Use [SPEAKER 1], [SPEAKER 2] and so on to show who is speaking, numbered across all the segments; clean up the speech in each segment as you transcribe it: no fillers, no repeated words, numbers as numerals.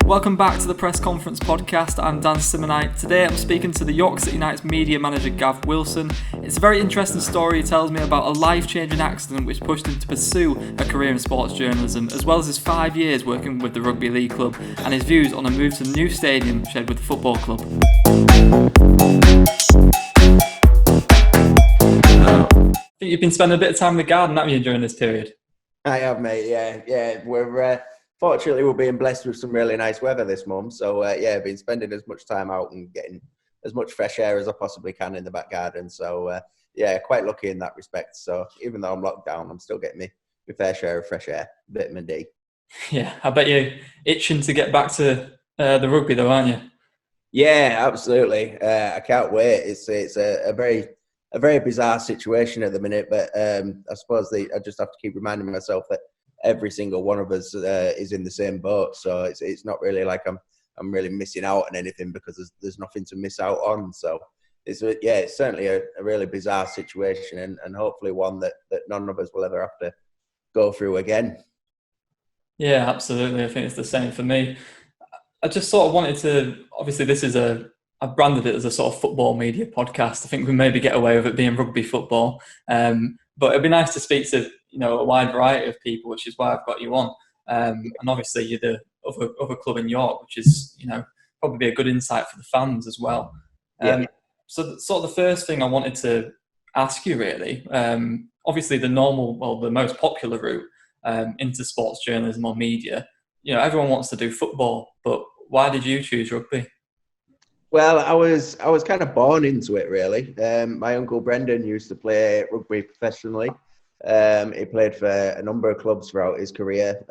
[SPEAKER 1] Welcome back to the Press Conference podcast. I'm dansimmonite. Today I'm speaking to the York City Knights media manager Gav Wilson. It's a very interesting story. He tells me about a life-changing accident which pushed him to pursue a career in sports journalism, as well as his 5 years working with the Rugby League club and his views on a move to the new stadium shared with the football club. I think you've been spending a bit of time in the garden, haven't you, during this period?
[SPEAKER 2] I have, mate. Yeah. We're fortunately we're being blessed with some really nice weather this month. So I've been spending as much time out and getting as much fresh air as I possibly can in the back garden. So quite lucky in that respect. So even though I'm locked down, I'm still getting my fair share of fresh air, vitamin D. Yeah,
[SPEAKER 1] I bet you're itching to get back to the rugby, though, aren't you?
[SPEAKER 2] Yeah, absolutely. I can't wait. It's a very bizarre situation at the minute, but I suppose I just have to keep reminding myself that every single one of us is in the same boat. So it's not really like I'm really missing out on anything, because there's nothing to miss out on. So it's certainly a really bizarre situation, and hopefully one that none of us will ever have to go through again.
[SPEAKER 1] Yeah, absolutely. I think it's the same for me. I just sort of wanted to, obviously this is I've branded it as a sort of football media podcast. I think we maybe get away with it being rugby football. But it'd be nice to speak to, a wide variety of people, which is why I've got you on. And obviously you're the other club in York, which is, probably be a good insight for the fans as well. So sort of the first thing I wanted to ask you really, obviously the most popular route into sports journalism or media, everyone wants to do football, but why did you choose rugby?
[SPEAKER 2] Well, I was kind of born into it, really. My uncle Brendan used to play rugby professionally. He played for a number of clubs throughout his career: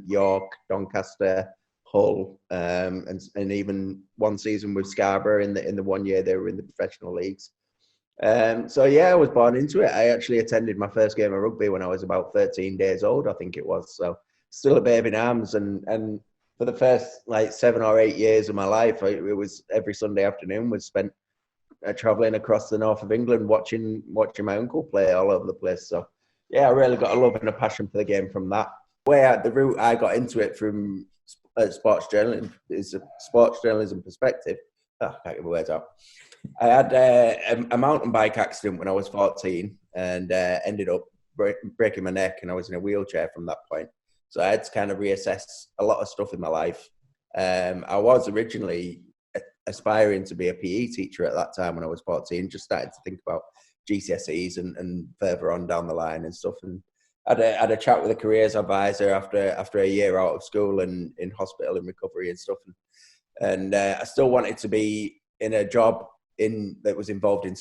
[SPEAKER 2] York, Doncaster, Hull, and even one season with Scarborough in the 1 year they were in the professional leagues. I was born into it. I actually attended my first game of rugby when I was about 13 days old, I think it was. So still a babe in arms, and for the first 7 or 8 years of my life, it was every Sunday afternoon was spent travelling across the north of England, watching my uncle play all over the place. So I really got a love and a passion for the game from that. The route I got into it from sports journalism is a sports journalism perspective. I can't get my words out. I had a mountain bike accident when I was 14 and ended up breaking my neck, and I was in a wheelchair from that point. So I had to kind of reassess a lot of stuff in my life. I was originally aspiring to be a PE teacher at that time when I was 14, just started to think about GCSEs and further on down the line and stuff. And I had a chat with a careers advisor after a year out of school and in hospital and recovery and stuff. And I still wanted to be in a job that was involved in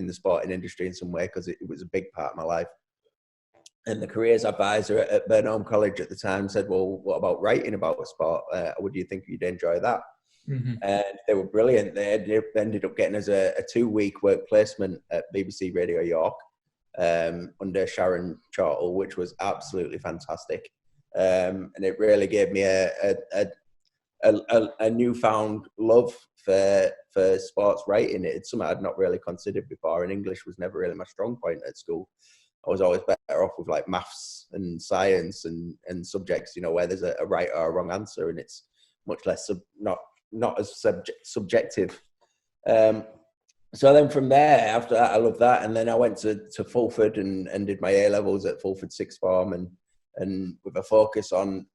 [SPEAKER 2] the sporting industry in some way, because it was a big part of my life. And the careers advisor at Burnholm College at the time said, well, what about writing about a sport? Would you think you'd enjoy that? Mm-hmm. And they were brilliant. They ended up getting us a 2-week work placement at BBC Radio York under Sharon Chortle, which was absolutely fantastic. And it really gave me a newfound love for sports writing. It's something I'd not really considered before, and English was never really my strong point at school. I was always better off with maths and science and subjects, where there's a right or a wrong answer, and it's much less not as subjective. So then from there, after that, I loved that, and then I went to Fulford and did my A-levels at Fulford Sixth Form, and with a focus on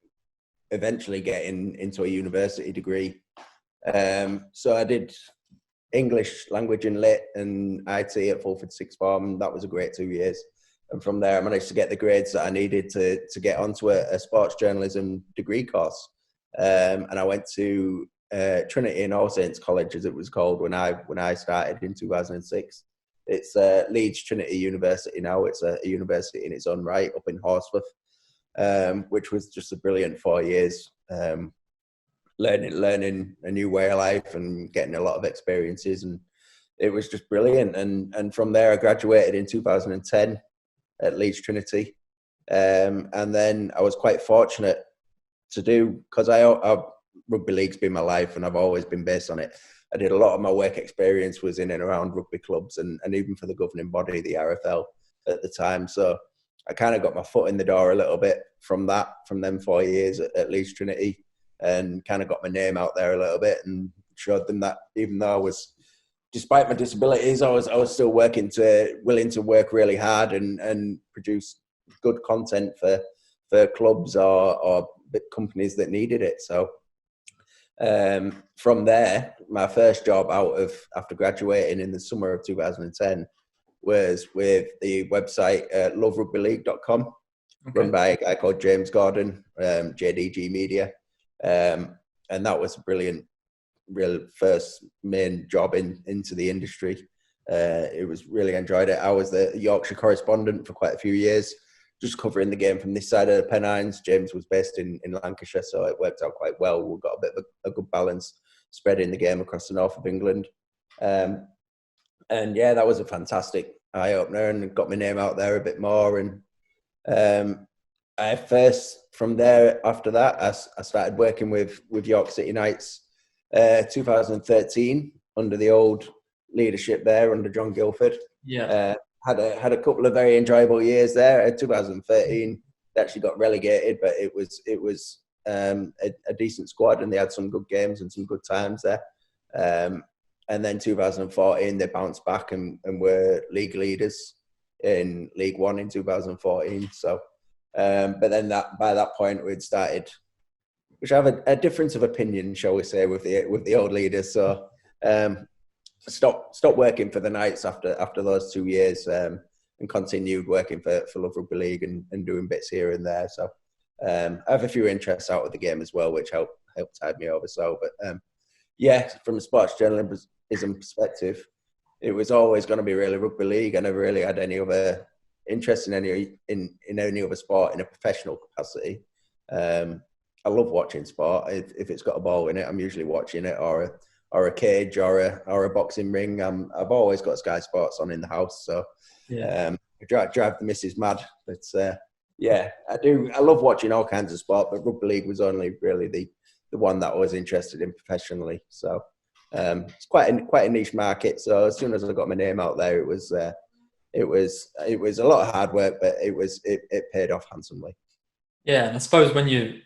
[SPEAKER 2] eventually getting into a university degree. So I did English, language and lit and IT at Fulford Sixth Form. That was a great 2 years. And from there, I managed to get the grades that I needed to get onto a sports journalism degree course. And I went to Trinity and All Saints College, as it was called when I started in 2006. It's Leeds Trinity University now. It's a university in its own right up in Horsforth, which was just a brilliant 4 years. Learning a new way of life and getting a lot of experiences, and it was just brilliant. And from there, I graduated in 2010 at Leeds Trinity, and then I was quite fortunate to do, because rugby league's been my life and I've always been based on it. I did a lot of my work experience was in and around rugby clubs and even for the governing body, the RFL at the time. So I kind of got my foot in the door a little bit from them 4 years at Leeds Trinity, and kind of got my name out there a little bit and showed them that even though I was, despite my disabilities, I was still willing to work really hard and produce good content for clubs or companies that needed it. So from there, my first job after graduating in the summer of 2010 was with the website loverugbyleague.com, run by a guy called James Gordon, JDG Media. And that was a brilliant, real first main job into the industry. It was really enjoyed it. I was the Yorkshire correspondent for quite a few years, just covering the game from this side of the Pennines. James was based in Lancashire, so it worked out quite well. We got a bit of a good balance, spreading the game across the north of England. And yeah, that was a fantastic eye opener and got my name out there a bit more. And from there, after that, I started working with York City Knights 2013 under the old leadership there under John Guilford.
[SPEAKER 1] Yeah.
[SPEAKER 2] Had a couple of very enjoyable years there. In 2013, they actually got relegated, but it was a decent squad, and they had some good games and some good times there. And then 2014, they bounced back and were league leaders in League One in 2014. So, but then by that point, we'd started, which I have a difference of opinion, shall we say, with the old leaders. So, stopped working for the Knights after those 2 years, and continued working for Love Rugby League and doing bits here and there. So, I have a few interests out of the game as well, which helped tide me over. So, but yeah, from a sports journalism perspective, it was always going to be really rugby league. I never really had any other interest in any other sport in a professional capacity. I love watching sport. If it's got a ball in it, I'm usually watching it, or a cage, or a boxing ring. I've always got Sky Sports on in the house, so I drive the missus mad. But yeah, I do. I love watching all kinds of sport, but rugby league was only really the one that I was interested in professionally. So it's quite a niche market. So as soon as I got my name out there, it was a lot of hard work, but it paid off handsomely.
[SPEAKER 1] Yeah, and I suppose when you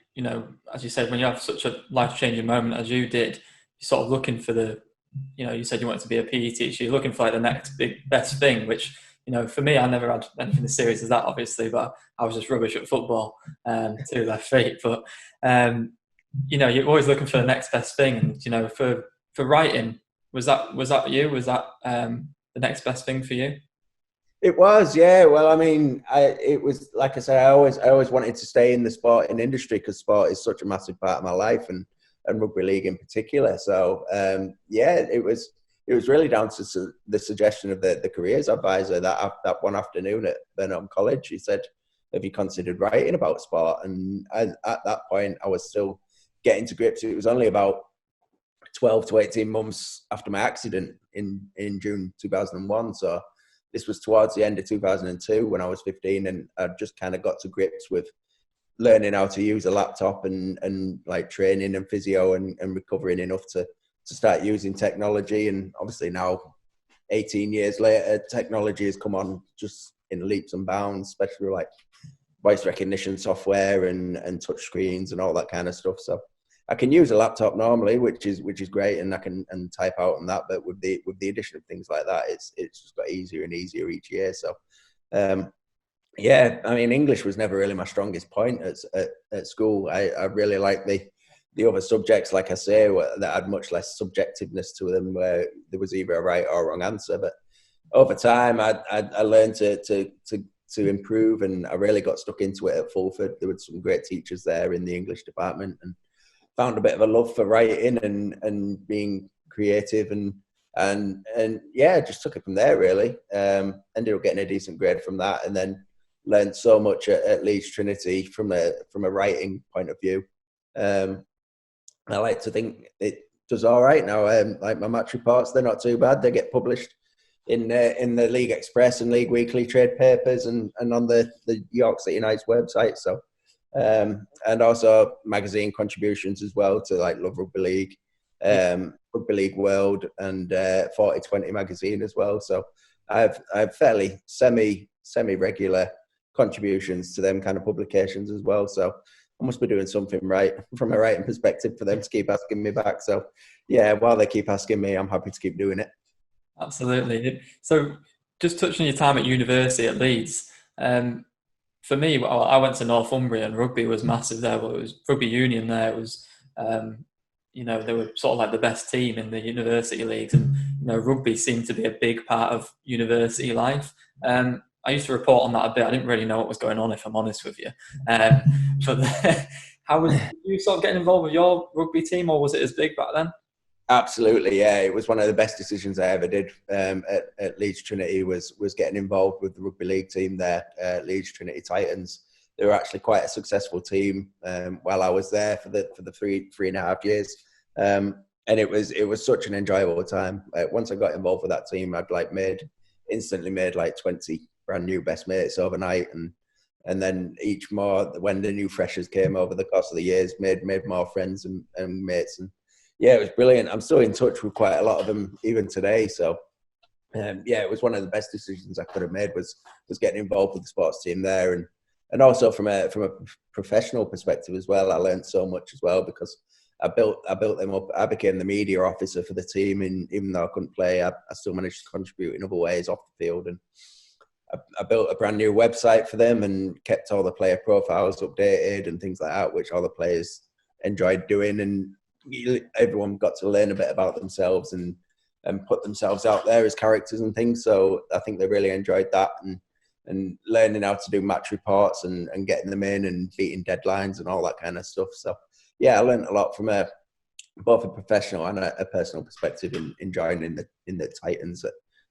[SPEAKER 1] as you said, when you have such a life-changing moment as you did, you're sort of looking for you said you wanted to be a PE teacher, you're looking for like the next best thing, which, for me, I never had anything as serious as that, obviously, but I was just rubbish at football, to left feet. But, you're always looking for the next best thing. And, for writing, was that you? Was that the next best thing for you?
[SPEAKER 2] It was, yeah. Well, I mean, it was, like I said, I always wanted to stay in the sporting industry because sport is such a massive part of my life, and rugby league in particular. So, yeah, it was really down to the suggestion of the careers advisor that one afternoon at Burnham College. He said, "Have you considered writing about sport?" And at that point, I was still getting to grips. It was only about 12 to 18 months after my accident in June 2001. So this was towards the end of 2002 when I was 15, and I just kind of got to grips with learning how to use a laptop and like training and physio and recovering enough to start using technology. And obviously now, 18 years later, technology has come on just in leaps and bounds, especially like voice recognition software and touch screens and all that kind of stuff. So I can use a laptop normally, which is great, and I can type out on that. But with the addition of things like that, it's just got easier and easier each year. So, yeah, I mean, English was never really my strongest point at school. I really liked the other subjects, like I say, that had much less subjectiveness to them, where there was either a right or a wrong answer. But over time, I learned to improve, and I really got stuck into it at Fulford. There were some great teachers there in the English department, and found a bit of a love for writing and being creative, and yeah, just took it from there really. Ended up getting a decent grade from that, and then learned so much at Leeds Trinity from a writing point of view. I like to think it does all right now. Like my match reports, they're not too bad. They get published in the League Express and League Weekly trade papers and on the York City Knights website. So. And also magazine contributions as well to like Love Rugby League, Rugby League World, and 4020 magazine as well. So I've fairly semi regular contributions to them kind of publications as well. So I must be doing something right from a writing perspective for them to keep asking me back. So yeah, while they keep asking me, I'm happy to keep doing it.
[SPEAKER 1] Absolutely. So, just touching on your time at university at Leeds, for me, well, I went to Northumbria and rugby was massive there. Well, it was rugby union there. It was, they were sort of like the best team in the university leagues, and rugby seemed to be a big part of university life. I used to report on that a bit. I didn't really know what was going on, if I'm honest with you. Um, but did you sort of getting involved with your rugby team, or was it as big back then?
[SPEAKER 2] Absolutely, yeah. It was one of the best decisions I ever did at Leeds Trinity was getting involved with the rugby league team there, Leeds Trinity Titans. They were actually quite a successful team while I was there for the 3.5 years, and it was such an enjoyable time. Once I got involved with that team, instantly made like 20 brand new best mates overnight, and then when the new freshers came over the course of the years, made more friends and mates. And yeah, it was brilliant. I'm still in touch with quite a lot of them even today. So it was one of the best decisions I could have made was getting involved with the sports team there, and also from a professional perspective as well. I learned so much as well because I built them up. I became the media officer for the team, and even though I couldn't play, I still managed to contribute in other ways off the field. And I built a brand new website for them and kept all the player profiles updated and things like that, which all the players enjoyed doing. And everyone got to learn a bit about themselves and put themselves out there as characters and things. So I think they really enjoyed that and learning how to do match reports and getting them in and beating deadlines and all that kind of stuff. So yeah, I learned a lot from both a professional and a personal perspective in joining in the Titans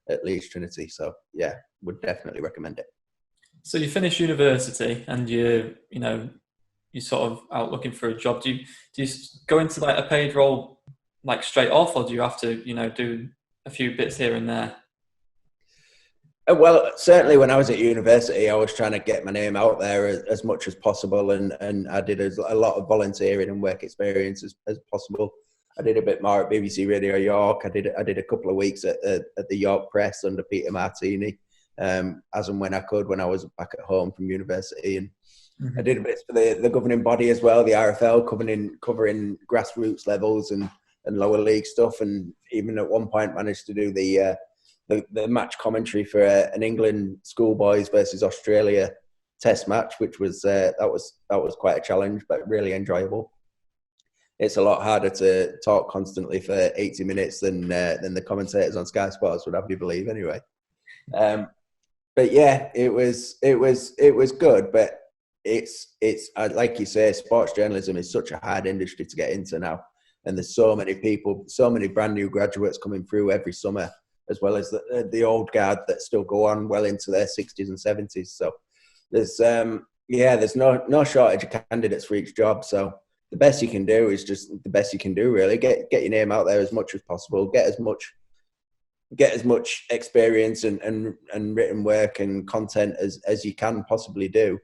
[SPEAKER 2] at Leeds Trinity. So yeah, would definitely recommend it.
[SPEAKER 1] So you finish university and you're sort of out looking for a job. Do you go into like a paid role like straight off, or do you have to do a few bits here and there?
[SPEAKER 2] Well, certainly when I was at university, I was trying to get my name out there as much as possible, and I did a lot of volunteering and work experience as possible. I did a bit more at BBC Radio York. I did a couple of weeks at the York Press under Peter Martini, as and when I could when I was back at home from university. And I did a bit for the governing body as well, the RFL, covering grassroots levels and lower league stuff, and even at one point managed to do the match commentary for an England schoolboys versus Australia test match, which was that was quite a challenge, but really enjoyable. It's a lot harder to talk constantly for 80 minutes than the commentators on Sky Sports would have you believe, anyway. But yeah, it was good, but it's like you say, sports journalism is such a hard industry to get into now, and there's so many people, so many brand new graduates coming through every summer, as well as the old guard that still go on well into their 60s and 70s. So there's no shortage of candidates for each job. So the best you can do is just the best you can do, really. Get your name out there as much as possible. Get as much experience and written work and content as you can possibly do.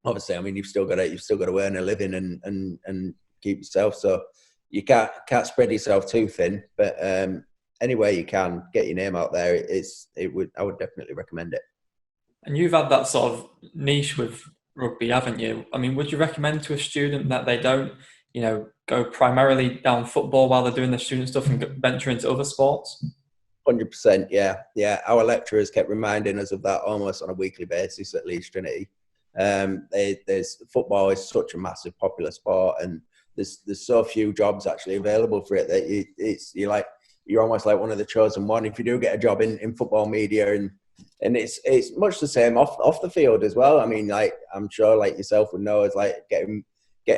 [SPEAKER 2] Obviously, I mean, you've still got to earn a living and keep yourself. So you can't spread yourself too thin. But any way you can, get your name out there. I would definitely recommend it.
[SPEAKER 1] And you've had that sort of niche with rugby, haven't you? I mean, would you recommend to a student that they don't, go primarily down football while they're doing their student stuff and venture into other sports?
[SPEAKER 2] 100%, yeah. Our lecturers kept reminding us of that almost on a weekly basis at Leeds Trinity. There's football is such a massive popular sport, and there's so few jobs actually available for it that you're almost like one of the chosen one if you do get a job in football media, and it's much the same off the field as well. I mean, like I'm sure like yourself would know, it's like getting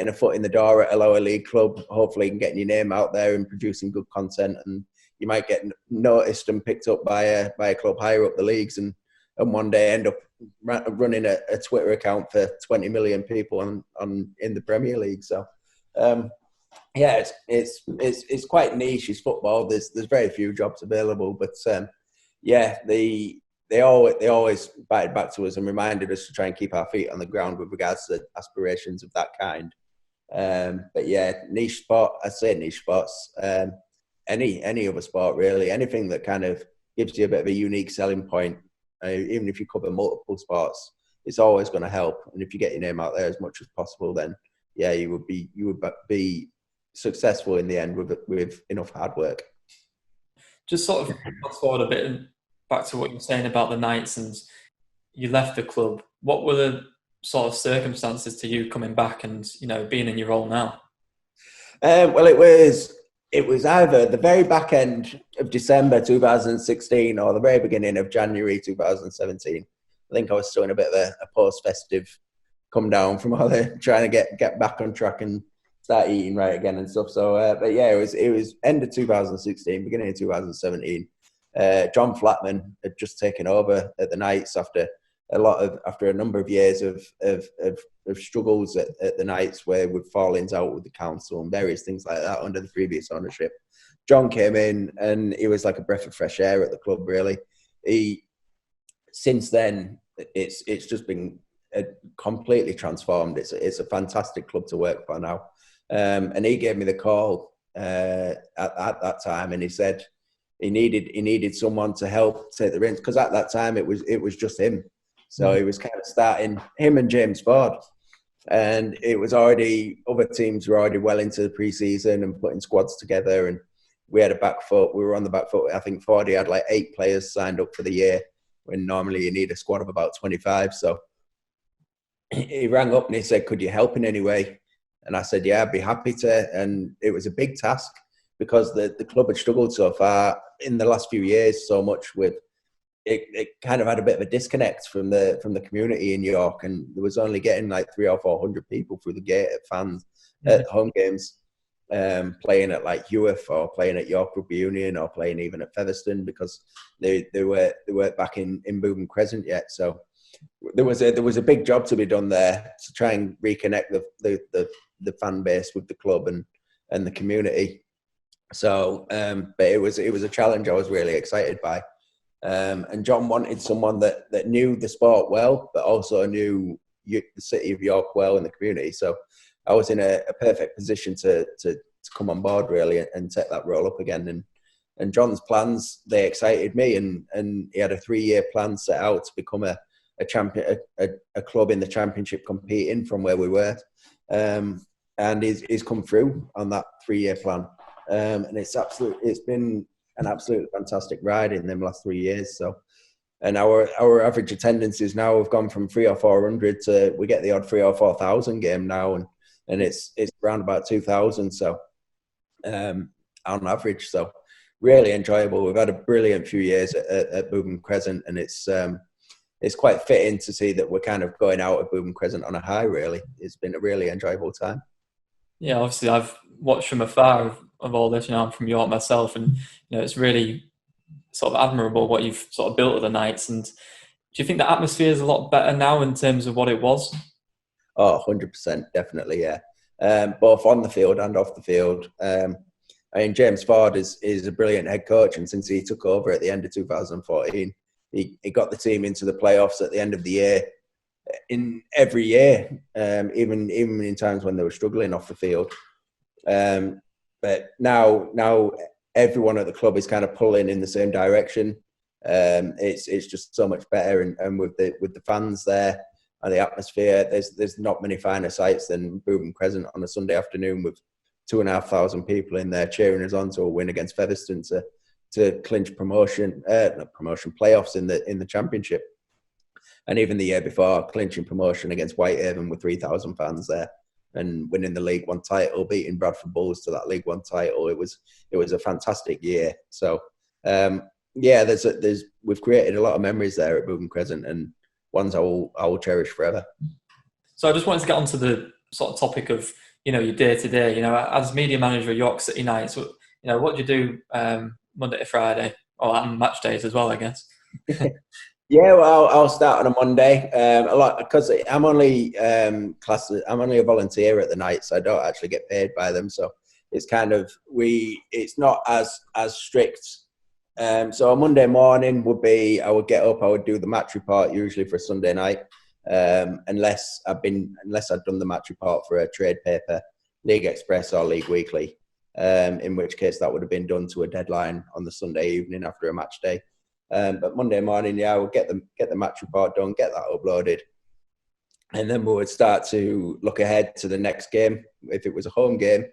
[SPEAKER 2] a foot in the door at a lower league club, hopefully, and getting your name out there and producing good content, and you might get noticed and picked up by a club higher up the leagues, and one day end up running a Twitter account for 20 million people in the Premier League. So it's quite niche. It's football. There's very few jobs available, but they always batted back to us and reminded us to try and keep our feet on the ground with regards to aspirations of that kind. But yeah, niche sport. I say niche sports. Any other sport really. Anything that kind of gives you a bit of a unique selling point even if you cover multiple sports, it's always going to help. And if you get your name out there as much as possible, then yeah, you would be successful in the end with enough hard work.
[SPEAKER 1] Just sort of fast forward a bit and back to what you were saying about the Knights, and you left the club. What were the sort of circumstances to you coming back and, you know, being in your role now?
[SPEAKER 2] Well, it was either the very back end of December 2016 or the very beginning of January 2017. I think I was still in a bit of a post-festive come down from all the trying to get back on track and start eating right again and stuff. So, but yeah, it was end of 2016, beginning of 2017. John Flatman had just taken over at the Knights after a number of years of struggles at the Knights, where with fallings out with the council and various things like that under the previous ownership. John came in and he was like a breath of fresh air at the club, really. Since then, it's just been completely transformed. It's a fantastic club to work for now. And he gave me the call at that time, and he said he needed someone to help take the reins, because at that time it was just him. So he was kind of starting, him and James Ford, and it was already, other teams were already well into the pre-season and putting squads together, and we had a back foot. We were on the back foot. I think Fordy had like 8 players signed up for the year, when normally you need a squad of about 25. So he rang up and he said, "Could you help in any way?" And I said, "Yeah, I'd be happy to." And it was a big task, because the club had struggled so far in the last few years so much with it kind of had a bit of a disconnect from the community in York, and there was only getting like 300 or 400 people through the gate at fans at home games, playing at like Heworth or playing at York Rugby Union or playing even at Featherstone, because they weren't back in Bootham Crescent yet. So there was a big job to be done there to try and reconnect the fan base with the club and the community. So, but it was a challenge I was really excited by. And John wanted someone that knew the sport well, but also knew the city of York well and the community. So I was in a perfect position to come on board, really, and take that role up again. And John's plans, they excited me, and he had a 3-year plan set out to become a champion, a club in the championship, competing from where we were. And he's come through on that 3-year plan. And it's been an absolutely fantastic ride in them last 3 years. So, and our average attendances now have gone from 300 or 400 to, we get the odd 3,000 or 4,000 game now, and it's around about 2,000. So, on average, so really enjoyable. We've had a brilliant few years at Bootham Crescent, and it's quite fitting to see that we're kind of going out of Bootham Crescent on a high. Really, it's been a really enjoyable time.
[SPEAKER 1] Yeah, obviously I've watched from afar of all this. You know, I'm from York myself, and you know, it's really sort of admirable what you've sort of built at the Knights. And do you think the atmosphere is a lot better now in terms of what it was?
[SPEAKER 2] Oh, 100%, definitely, yeah. Both on the field and off the field. I mean, James Ford is a brilliant head coach, and since he took over at the end of 2014, he got the team into the playoffs at the end of the year, in every year, even in times when they were struggling off the field. But now everyone at the club is kind of pulling in the same direction. It's just so much better, and with the fans there and the atmosphere, there's not many finer sights than Bootham Crescent on a Sunday afternoon with 2,500 people in there cheering us on to a win against Featherstone to clinch playoffs in the championship. And even the year before, clinching promotion against Whitehaven with 3,000 fans there, and winning the League One title, beating Bradford Bulls to that League One title. It was a fantastic year. So yeah, we've created a lot of memories there at Bootham Crescent, and ones I will cherish forever.
[SPEAKER 1] So I just wanted to get onto the sort of topic of, you know, your day to day. You know, as media manager of York City Knights, you know, what do you do Monday to Friday, or on match days as well, I guess?
[SPEAKER 2] Yeah, well, I'll start on a Monday. A lot, because I'm only I'm only a volunteer at the Knights. I don't actually get paid by them, so it's kind of it's not as strict. So a Monday morning would be, I would get up, I would do the match report usually for a Sunday night, unless I'd done the match report for a trade paper, League Express or League Weekly, in which case that would have been done to a deadline on the Sunday evening after a match day. But Monday morning, we'll get the match report done, get that uploaded, and then we would start to look ahead to the next game. If it was a home game,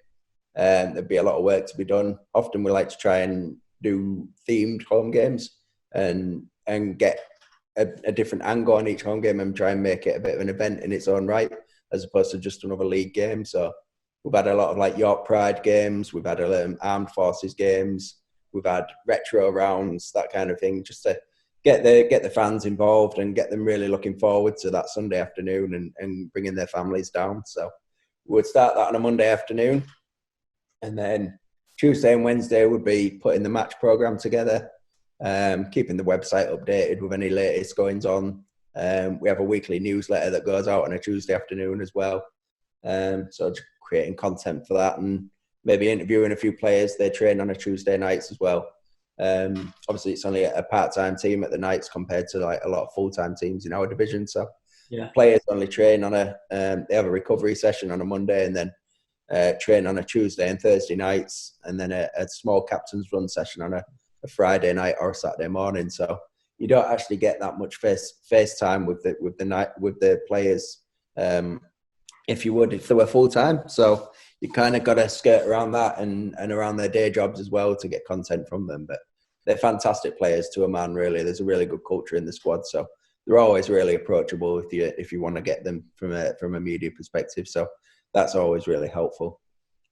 [SPEAKER 2] there'd be a lot of work to be done. Often we like to try and do themed home games and get a different angle on each home game and try and make it a bit of an event in its own right, as opposed to just another league game. So we've had a lot of like York Pride games, we've had Armed Forces games, we've had retro rounds, that kind of thing, just to get the fans involved and get them really looking forward to that Sunday afternoon and bringing their families down. So we would start that on a Monday afternoon, and then Tuesday and Wednesday would be putting the match programme together, keeping the website updated with any latest goings on. We have a weekly newsletter that goes out on a Tuesday afternoon as well. So just creating content for that, and maybe interviewing a few players. They train on a Tuesday nights as well. Obviously, it's only a part-time team at the nights compared to like a lot of full-time teams in our division. So players only train on they have a recovery session on a Monday, and then train on a Tuesday and Thursday nights, and then a small captain's run session on a Friday night or a Saturday morning. So you don't actually get that much face time with the players if they were full time. So you kind of got to skirt around that and around their day jobs as well to get content from them. But they're fantastic players to a man, really. There's a really good culture in the squad, so they're always really approachable if you want to get them from a media perspective. So that's always really helpful.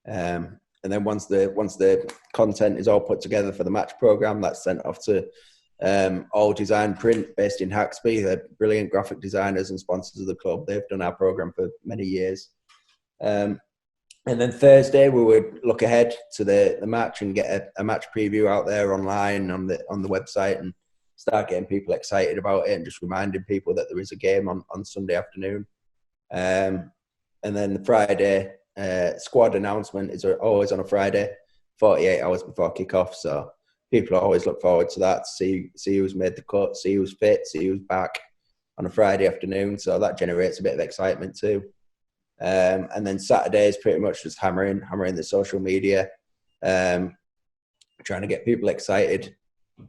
[SPEAKER 2] And then once the content is all put together for the match programme, that's sent off to All Design Print, based in Haxby. They're brilliant graphic designers and sponsors of the club. They've done our programme for many years. And then Thursday, we would look ahead to the match and get a match preview out there online on the website and start getting people excited about it and just reminding people that there is a game on Sunday afternoon. And then the Friday squad announcement is always on a Friday, 48 hours before kick-off. So people always look forward to that, to see who's made the cut, see who's fit, see who's back on a Friday afternoon. So that generates a bit of excitement too. And then Saturday is pretty much just hammering the social media, trying to get people excited.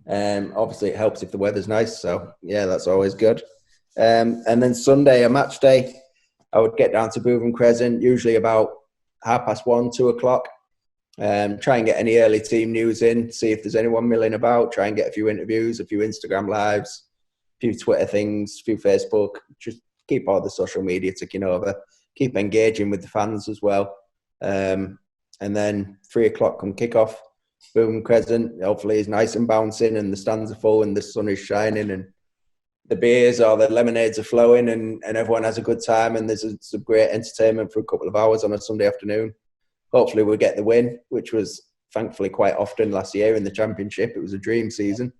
[SPEAKER 2] Obviously, it helps if the weather's nice. So, yeah, that's always good. And then Sunday, a match day, I would get down to Bootham Crescent, usually about 1:30, 2 o'clock. Try and get any early team news in, see if there's anyone milling about, try and get a few interviews, a few Instagram lives, a few Twitter things, a few Facebook. Just keep all the social media ticking over. Keep engaging with the fans as well. And then 3 o'clock come kick-off. Bootham Crescent, hopefully, is nice and bouncing and the stands are full and the sun is shining and the beers or the lemonades are flowing and everyone has a good time and there's some great entertainment for a couple of hours on a Sunday afternoon. Hopefully we'll get the win, which was thankfully quite often last year in the Championship. It was a dream season,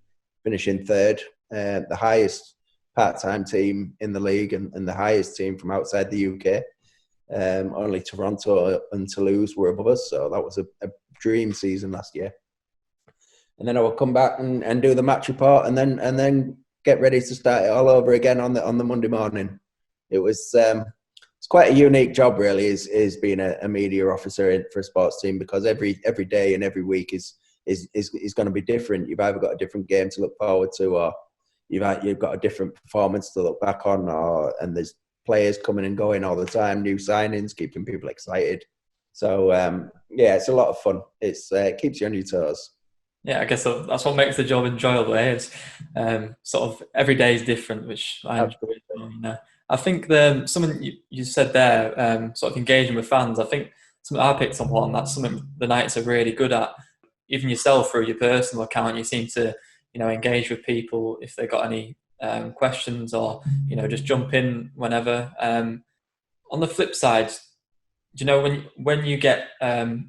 [SPEAKER 2] finishing third, the highest part-time team in the league and the highest team from outside the UK. Only Toronto and Toulouse were above us, so that was a dream season last year. And then I will come back and do the match report and then get ready to start it all over again on the Monday morning. It was it's quite a unique job, really, is being a media officer for a sports team, because every day and every week is going to be different. You've either got a different game to look forward to, or you've got a different performance to look back on, and there's players coming and going all the time, new signings, keeping people excited. So yeah, it's a lot of fun. It keeps you on your toes.
[SPEAKER 1] Yeah, I guess that's what makes the job enjoyable. It's sort of every day is different, which I enjoy. I think something you said there, sort of engaging with fans. I think something I picked up on, that's something the Knights are really good at. Even yourself, through your personal account, you seem to engage with people if they've got any questions, or just jump in whenever. On the flip side, do you know when you get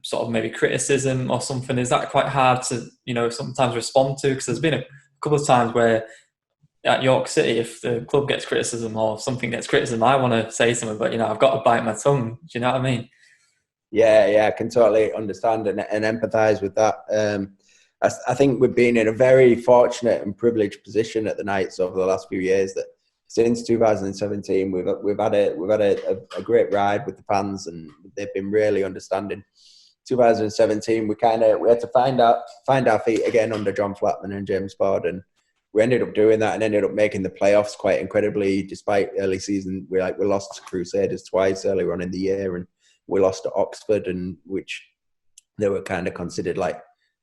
[SPEAKER 1] sort of maybe criticism or something, is that quite hard to sometimes respond to? Because there's been a couple of times where at York City, if the club gets criticism or something gets criticism, I want to say something, but I've got to bite my tongue. Do you know what I mean?
[SPEAKER 2] Yeah, I can totally understand and empathise with that. I think we've been in a very fortunate and privileged position at the Knights over the last few years, that since 2017 we've had a great ride with the fans, and they've been really understanding. 2017 we had to find our feet again under John Flatman and James Ford, and we ended up doing that and ended up making the playoffs quite incredibly. Despite early season, we lost to Crusaders twice earlier on in the year, and we lost to Oxford, and which they were kind of considered like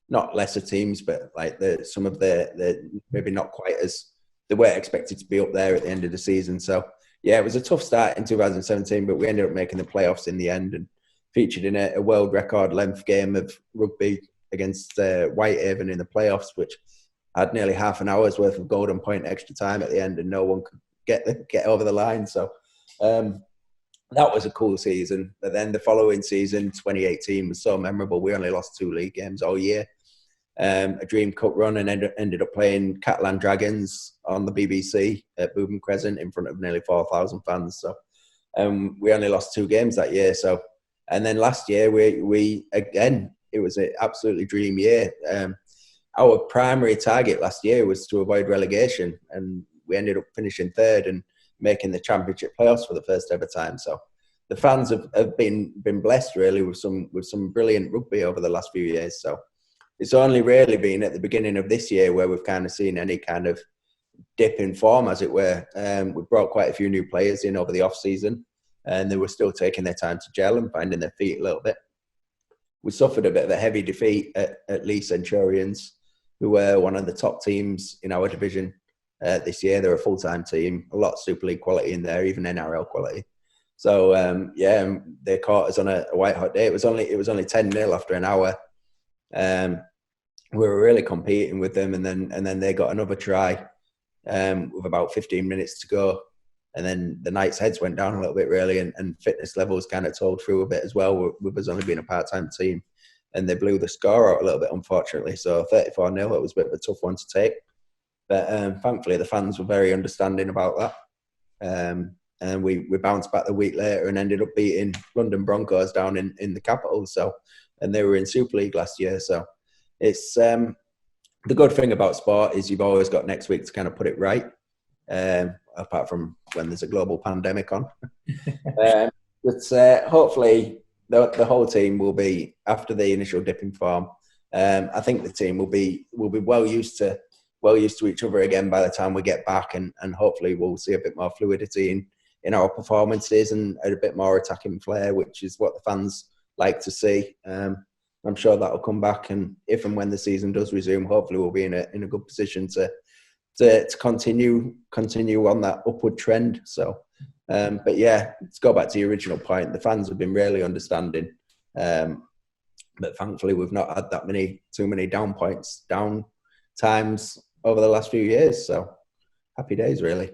[SPEAKER 2] not lesser teams, but like some of the maybe not quite as they weren't expected to be up there at the end of the season. So yeah, it was a tough start in 2017, but we ended up making the playoffs in the end and featured in a world record length game of rugby against Whitehaven in the playoffs, which had nearly half an hour's worth of golden point extra time at the end, and no one could get over the line. So that was a cool season. But then the following season, 2018, was so memorable. We only lost 2 league games all year. A Dream Cup run, and ended up playing Catalan Dragons on the BBC at Bootham Crescent in front of nearly 4,000 fans. So we only lost 2 games that year. So, and then last year we again, it was an absolutely dream year. Our primary target last year was to avoid relegation, and we ended up finishing 3rd and making the championship playoffs for the first ever time. So the fans have been blessed really with some brilliant rugby over the last few years. So it's only really been at the beginning of this year where we've kind of seen any kind of dip in form, as it were. We've brought quite a few new players in over the off season, and they were still taking their time to gel and finding their feet a little bit. We suffered a bit of a heavy defeat at Leeds Centurions, who were one of the top teams in our division this year. They're a full-time team, a lot of Super League quality in there, even NRL quality. So they caught us on a white hot day. It was only 10-0 after an hour. We were really competing with them, and then they got another try with about 15 minutes to go, and then the Knights' heads went down a little bit really, and fitness levels kind of told through a bit as well, with us only being a part-time team. And they blew the score out a little bit, unfortunately. So 34-0, it was a bit of a tough one to take. But thankfully, the fans were very understanding about that. And we bounced back the week later and ended up beating London Broncos down in the capital. So, and they were in Super League last year. So it's the good thing about sport is you've always got next week to kind of put it right, apart from when there's a global pandemic on. But hopefully the whole team will be, after the initial dip in form, I think the team will be well used to each other again by the time we get back, and hopefully we'll see a bit more fluidity in our performances and a bit more attacking flair, which is what the fans like to see. I'm sure that'll come back, and if and when the season does resume, hopefully we'll be in a good position to continue on that upward trend. So, but yeah, let's go back to the original point. The fans have been really understanding, but thankfully we've not had too many down times over the last few years. So happy days, really.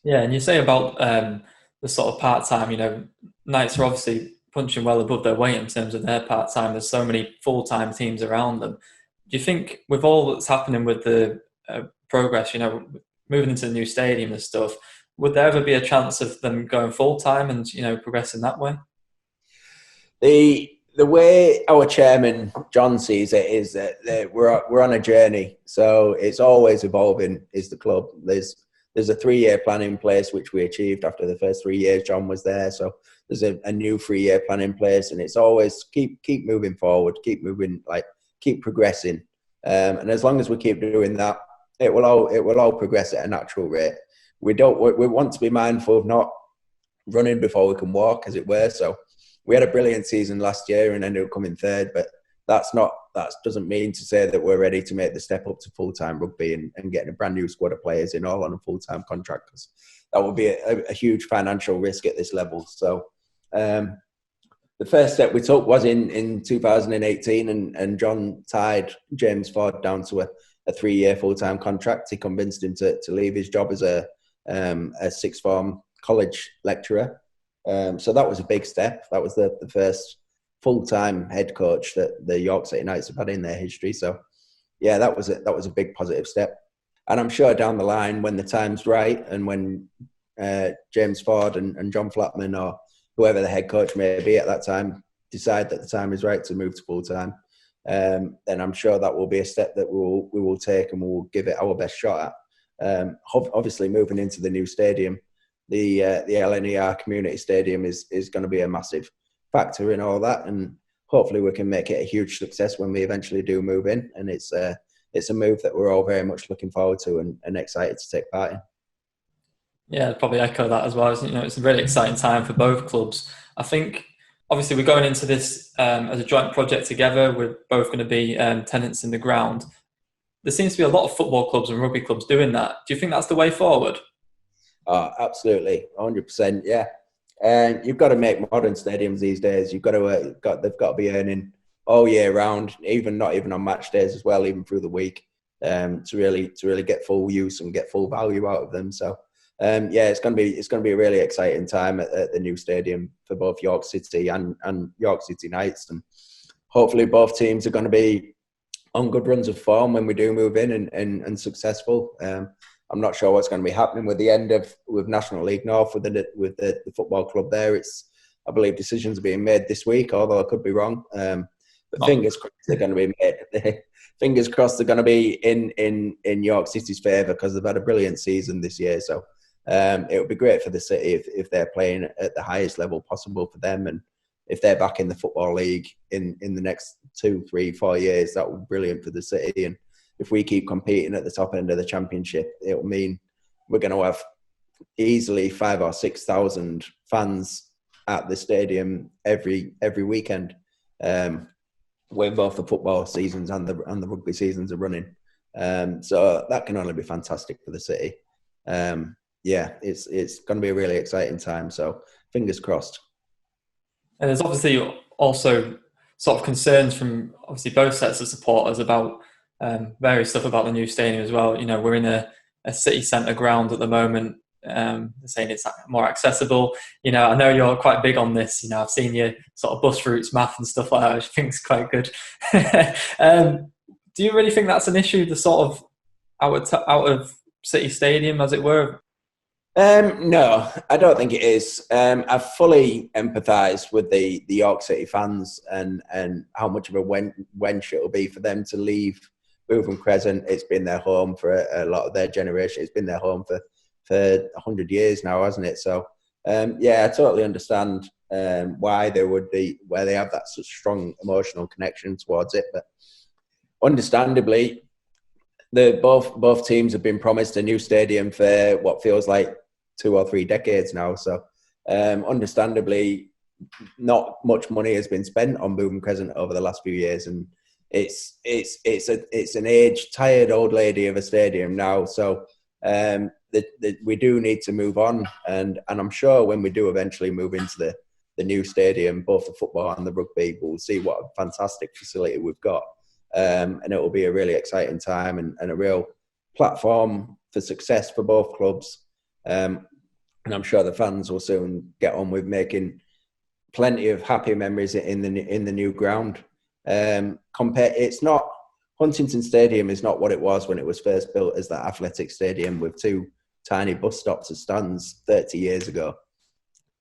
[SPEAKER 1] Yeah, and you say about the sort of part-time, Knights are obviously punching well above their weight in terms of their part-time. There's so many full-time teams around them. Do you think with all that's happening with the progress, moving into the new stadium and stuff, would there ever be a chance of them going full-time and, progressing that way?
[SPEAKER 2] The way our chairman, John, sees it is that we're on a journey. So it's always evolving, is the club. There's a 3-year plan in place, which we achieved after the first 3 years John was there. So there's a new 3-year plan in place, and it's always keep moving forward, keep progressing. And as long as we keep doing that, it will all progress at a natural rate. We want to be mindful of not running before we can walk, as it were. So we had a brilliant season last year and ended up coming 3rd, but that doesn't mean to say that we're ready to make the step up to full-time rugby and getting a brand new squad of players in all on a full-time contract, because that would be a huge financial risk at this level. So the first step we took was in 2018, and John tied James Ford down to a 3-year full-time contract. He convinced him to leave his job as a sixth form college lecturer. So that was a big step. That was the first full-time head coach that the York City Knights have had in their history. So yeah, that was a big positive step. And I'm sure down the line, when the time's right, and when James Ford and John Flatman or whoever the head coach may be at that time decide that the time is right to move to full-time, then I'm sure that will be a step that we will take, and we will give it our best shot at. Obviously, moving into the new stadium, the LNER Community Stadium is going to be a massive factor in all that, and hopefully we can make it a huge success when we eventually do move in. And it's it's a move that we're all very much looking forward to and excited to take part in.
[SPEAKER 1] Yeah, I'd probably echo that as well. It's a really exciting time for both clubs. I think obviously we're going into this as a joint project together. We're both going to be tenants in the ground. There seems to be a lot of football clubs and rugby clubs doing that. Do you think that's the way forward?
[SPEAKER 2] Oh, absolutely, 100%. Yeah, and you've got to make modern stadiums these days. You've got to they've got to be earning all year round, not even on match days as well, even through the week, to really get full use and get full value out of them. So. Yeah, it's going to be a really exciting time at the new stadium for both York City and York City Knights, and hopefully both teams are going to be on good runs of form when we do move in and successful. I'm not sure what's going to be happening with National League North with the football club there. I believe decisions are being made this week, although I could be wrong. But fingers crossed they're going to be made. Fingers crossed they're going to be in York City's favour, because they've had a brilliant season this year. So. It would be great for the city if they're playing at the highest level possible for them, and if they're back in the Football League in the next 2, 3, 4 years, that would be brilliant for the city. And if we keep competing at the top end of the championship, it will mean we're going to have easily 5,000 or 6,000 fans at the stadium every weekend, when both the football seasons and the rugby seasons are running. So that can only be fantastic for the city. Yeah, it's going to be a really exciting time. So fingers crossed.
[SPEAKER 1] And there's obviously also sort of concerns from obviously both sets of supporters about various stuff about the new stadium as well. We're in a city centre ground at the moment. They're saying it's more accessible. I know you're quite big on this. I've seen your sort of bus routes math and stuff like that, which I think is quite good. Do you really think that's an issue, the sort of out of city stadium, as it were?
[SPEAKER 2] No, I don't think it is. I fully empathise with the York City fans and how much of a wench it'll be for them to leave Bootham Crescent. It's been their home for a lot of their generation. It's been their home for 100 years now, hasn't it? So, yeah, I totally understand why they have that such strong emotional connection towards it. But understandably, both teams have been promised a new stadium for what feels like 2 or 3 decades now. So, understandably, not much money has been spent on Bootham Crescent over the last few years, and it's an aged, tired old lady of a stadium now. So, we do need to move on, and I'm sure when we do eventually move into the new stadium, both the football and the rugby, we'll see what a fantastic facility we've got. And it will be a really exciting time and a real platform for success for both clubs. And I'm sure the fans will soon get on with making plenty of happy memories in the new ground. Huntington Stadium is not what it was when it was first built as that athletic stadium with 2 tiny bus stops as stands 30 years ago.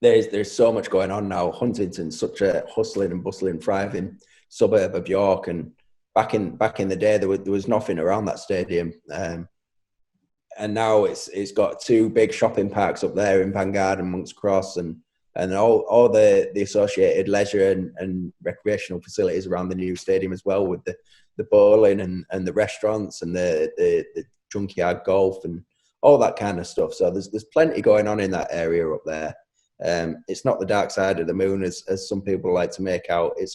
[SPEAKER 2] There's so much going on now. Huntington's such a hustling and bustling, thriving suburb of York, and back in the day there was nothing around that stadium. And now it's got 2 big shopping parks up there in Vanguard and Monk's Cross, and all the associated leisure and recreational facilities around the new stadium as well, with the bowling and the restaurants and the junkyard golf and all that kind of stuff. So there's plenty going on in that area up there. It's not the dark side of the moon as some people like to make out. It's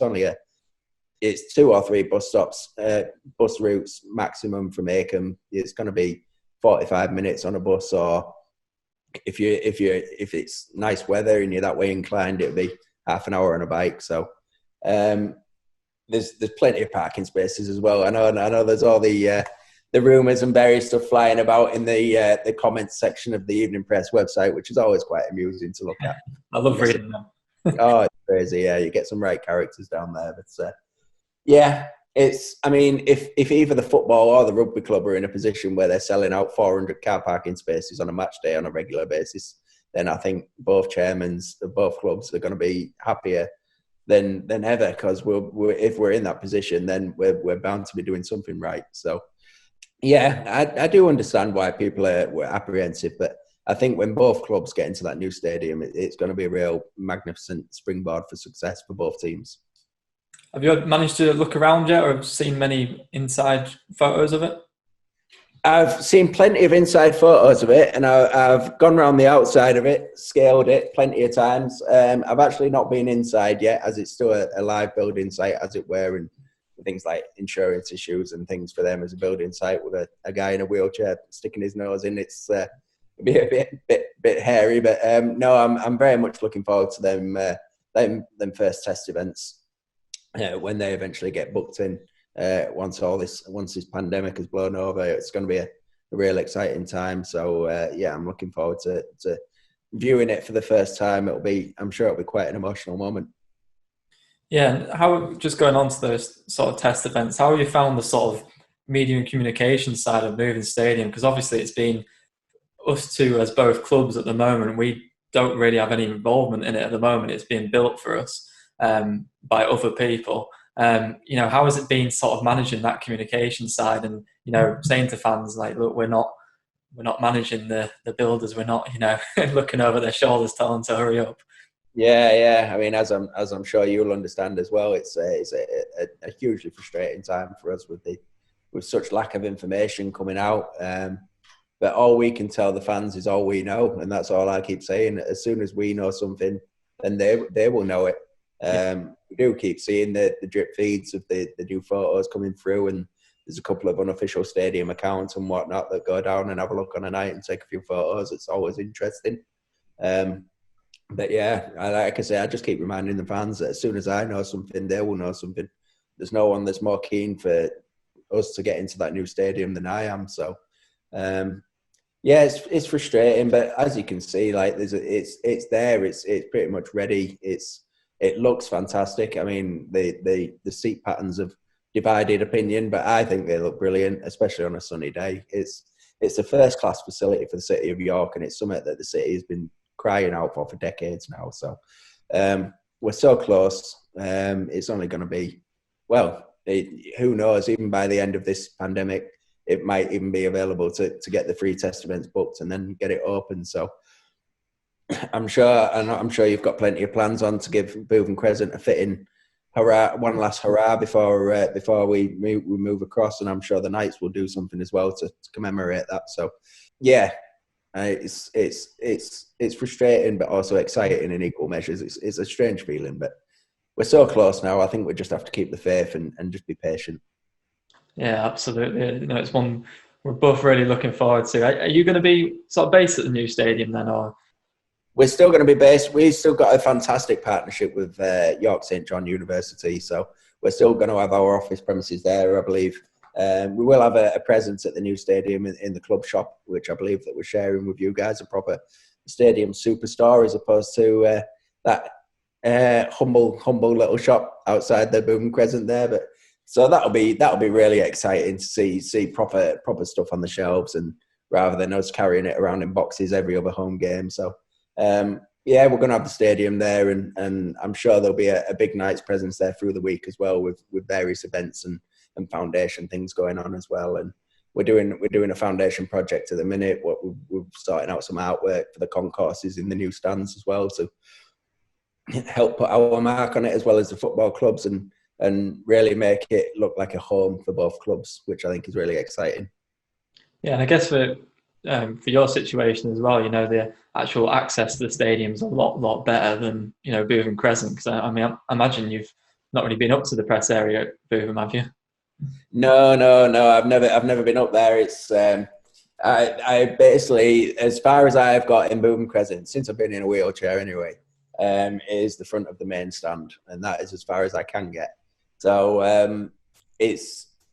[SPEAKER 2] 2 or 3 bus stops, bus routes maximum from Acomb. It's going to be 45 minutes on a bus, or if it's nice weather and you're that way inclined, it'll be half an hour on a bike. So there's plenty of parking spaces as well. I know there's all the rumours and various stuff flying about in the comments section of the Evening Press website, which is always quite amusing to look at.
[SPEAKER 1] I love reading them.
[SPEAKER 2] Oh, it's crazy. Yeah, you get some right characters down there. But yeah, if either the football or the rugby club are in a position where they're selling out 400 car parking spaces on a match day on a regular basis, then I think both chairmans of both clubs are going to be happier than ever, because if we're in that position, then we're bound to be doing something right. So yeah, I do understand why people were apprehensive, but I think when both clubs get into that new stadium, it's going to be a real magnificent springboard for success for both teams.
[SPEAKER 1] Have you managed to look around yet, or have seen many inside photos of it?
[SPEAKER 2] I've seen plenty of inside photos of it, and I've gone around the outside of it, scaled it plenty of times. I've actually not been inside yet, as it's still a live building site, as it were, and things like insurance issues and things for them as a building site with a guy in a wheelchair sticking his nose in. It's be a bit hairy, but no, I'm very much looking forward to them first test events when they eventually get booked in. Once this pandemic has blown over, it's going to be a real exciting time. So yeah, I'm looking forward to viewing it for the first time. I'm sure it'll be quite an emotional moment.
[SPEAKER 1] Yeah, and how, just going on to those sort of test events, how have you found the sort of media and communication side of moving stadium? Because obviously it's been us two as both clubs at the moment. We don't really have any involvement in it at the moment. It's being built for us by other people. How has it been sort of managing that communication side and, saying to fans, like, look, we're not managing the builders. We're not, looking over their shoulders telling them to hurry up.
[SPEAKER 2] Yeah. I mean, as I'm sure you'll understand as well, it's a hugely frustrating time for us with such lack of information coming out. But all we can tell the fans is all we know, and that's all I keep saying. As soon as we know something, then they will know it. We do keep seeing the drip feeds of the new photos coming through, and there's a couple of unofficial stadium accounts and whatnot that go down and have a look on a night and take a few photos. It's always interesting. But yeah, like I say, I just keep reminding the fans that as soon as I know something, they will know something. There's no one that's more keen for us to get into that new stadium than I am. So, yeah, it's frustrating, but as you can see, like it's there. It's pretty much ready. It looks fantastic. I mean, the seat patterns have divided opinion, but I think they look brilliant, especially on a sunny day. It's a first class facility for the city of York, and it's something that the city has been crying out for decades now. So we're so close. It's only going to be, who knows, even by the end of this pandemic, it might even be available to get the free test events booked and then get it open. So I'm sure you've got plenty of plans on to give Bootham Crescent a fitting hurrah, one last hurrah before we move across, and I'm sure the Knights will do something as well to commemorate that. So yeah, it's frustrating but also exciting in equal measures. It's a strange feeling, but we're so close now. I think we just have to keep the faith and just be patient.
[SPEAKER 1] Yeah, absolutely. It's one we're both really looking forward to. Are you going to be sort of based at the new stadium then, or?
[SPEAKER 2] We're still going to be based. We've still got a fantastic partnership with York St John University, so we're still going to have our office premises there, I believe. We will have a presence at the new stadium in the club shop, which I believe that we're sharing with you guys, a proper stadium superstore as opposed to that humble little shop outside the Bootham Crescent there. But so that'll be really exciting to see proper stuff on the shelves, and rather than us carrying it around in boxes every other home game. So yeah, we're going to have the stadium there, and I'm sure there'll be a big Knights presence there through the week as well, with various events and foundation things going on as well. And we're doing a foundation project at the minute. We're starting out some artwork for the concourses in the new stands as well to help put our mark on it, as well as the football clubs, and really make it look like a home for both clubs, which I think is really exciting.
[SPEAKER 1] Yeah, and I guess for your situation as well, the actual access to the stadium is a lot better than Bootham Crescent, because I mean, I imagine you've not really been up to the press area at Bootham, have you?
[SPEAKER 2] No. I've never been up there. It's I basically, as far as I've got in Bootham Crescent, since I've been in a wheelchair anyway, is the front of the main stand, and that is as far as I can get. So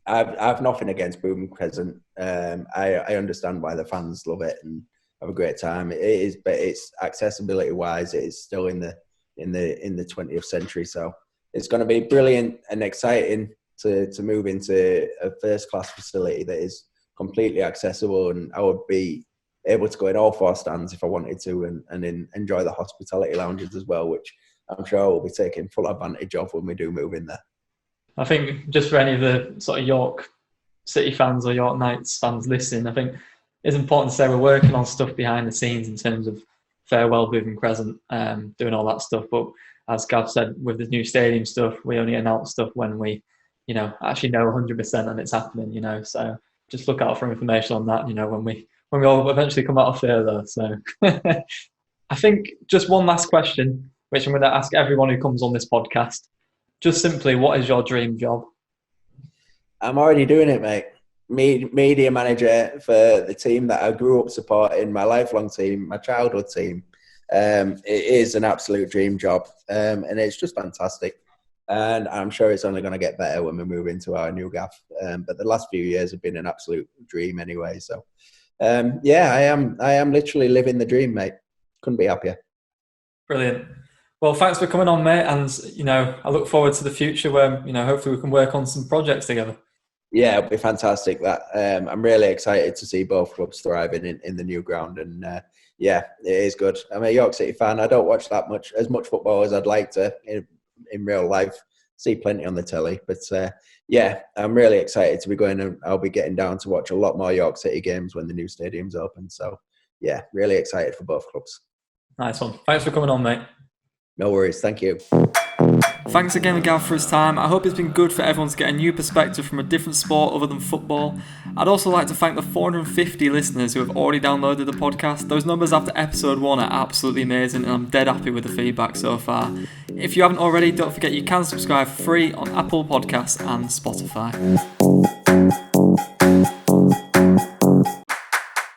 [SPEAKER 2] I've nothing against Bootham Crescent. I understand why the fans love it and have a great time. It is, but it's accessibility wise, it is still in the 20th century. So it's going to be brilliant and exciting to move into a first class facility that is completely accessible, and I would be able to go in all four stands if I wanted to, and enjoy the hospitality lounges as well, which I'm sure we'll be taking full advantage of when we do move in there.
[SPEAKER 1] I think just for any of the sort of York City fans or York Knights fans listening, I think it's important to say we're working on stuff behind the scenes in terms of farewell Bootham Crescent, doing all that stuff. But as Gav said, with the new stadium stuff, we only announce stuff when we, actually know 100% and it's happening, so just look out for information on that, when we all eventually come out of further. So I think just one last question, which I'm going to ask everyone who comes on this podcast. Just simply, what is your dream job?
[SPEAKER 2] I'm already doing it, mate. Media manager for the team that I grew up supporting, my lifelong team, my childhood team. It is an absolute dream job, and it's just fantastic. And I'm sure it's only going to get better when we move into our new gaff. But the last few years have been an absolute dream anyway. So, I am literally living the dream, mate. Couldn't be happier.
[SPEAKER 1] Brilliant. Well, thanks for coming on, mate. And, I look forward to the future where, hopefully we can work on some projects together.
[SPEAKER 2] Yeah, it'll be fantastic. I'm really excited to see both clubs thriving in the new ground. And it is good. I'm a York City fan. I don't watch as much football as I'd like to in real life. See plenty on the telly, but I'm really excited to be going. And I'll be getting down to watch a lot more York City games when the new stadium's open. So yeah, really excited for both clubs.
[SPEAKER 1] Nice one. Thanks for coming on, mate.
[SPEAKER 2] No worries. Thank you.
[SPEAKER 1] Thanks again to Gav for his time. I hope it's been good for everyone to get a new perspective from a different sport other than football. I'd also like to thank the 450 listeners who have already downloaded the podcast. Those numbers after episode 1 are absolutely amazing, and I'm dead happy with the feedback so far. If you haven't already, don't forget you can subscribe for free on Apple Podcasts and Spotify.